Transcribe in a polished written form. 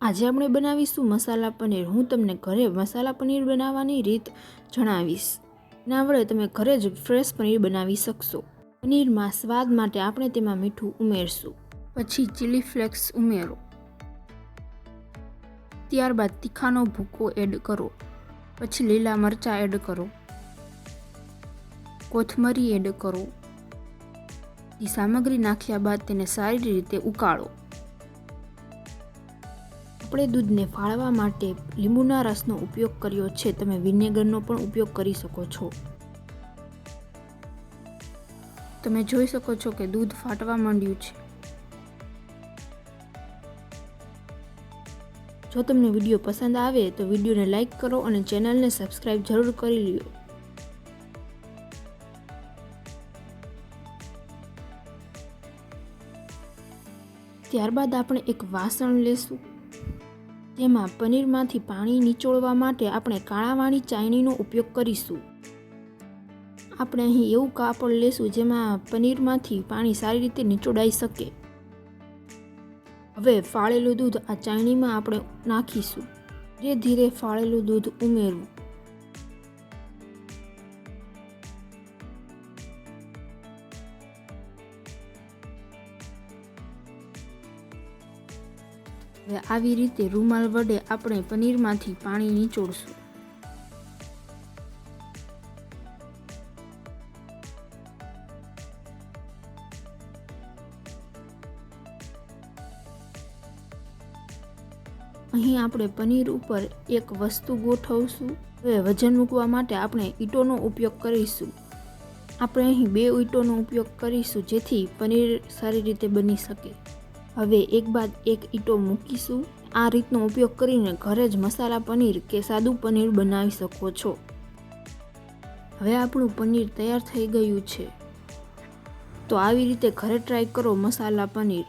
આજે આપણે બનાવીશું મસાલા પનીર। હું તમને ઘરે મસાલા પનીર બનાવવાની રીત જણાવીશ। એના વડે તમે ઘરે જ ફ્રેશ પનીર બનાવી શકશો। પનીરમાં સ્વાદ માટે આપણે તેમાં મીઠું ઉમેરશું, પછી ચીલી ફ્લેક્સ ઉમેરો, ત્યારબાદ તીખાનો ભૂકો એડ કરો, પછી લીલા મરચાં એડ કરો, કોથમરી એડ કરો। એ સામગ્રી નાખ્યા બાદ તેને સારી રીતે ઉકાળો। આપણે દૂધને ફાળવા માટે લીંબુના રસનો ઉપયોગ કર્યો છે, તમે વિનેગરનો પણ ઉપયોગ કરી શકો છો। તમે જોઈ શકો છો કે દૂધ ફાટવા માંડ્યું છે। જો તમને વિડીયો પસંદ આવે તો વિડીયોને લાઈક કરો અને ચેનલને સબસ્ક્રાઈબ જરૂર કરી લ્યો। ત્યારબાદ આપણે એક વાસણ લેશું, તેમાં પનીરમાંથી પાણી નીચોડવા માટે આપણે કાળાવાળી ચાયણીનો ઉપયોગ કરીશું। આપણે અહીં એવું કાપડ લેશું જેમાં પનીરમાંથી પાણી સારી રીતે નીચોડાઈ શકે। હવે ફાળેલું દૂધ આ ચાયણીમાં આપણે નાખીશું। ધીરે ધીરે ફાળેલું દૂધ ઉમેરવું। હવે આવી રીતે રૂમાલ વડે આપણે પનીરમાંથી પાણી નીચોડશું। અહીં આપણે પનીર ઉપર એક વસ્તુ ગોઠવશું। હવે વજન મૂકવા માટે આપણે ઈંટોનો ઉપયોગ કરીશું। આપણે અહીં 2 ઈંટોનો ઉપયોગ કરીશું જેથી પનીર સારી રીતે બની શકે। હવે એક બાદ એક ઈંટો મૂકીશું। આ રીતનો ઉપયોગ કરીને ઘરે જ મસાલા પનીર કે સાદું પનીર બનાવી શકો છો। હવે આપણું પનીર તૈયાર થઈ ગયું છે, તો આવી રીતે ઘરે ટ્રાય કરો મસાલા પનીર।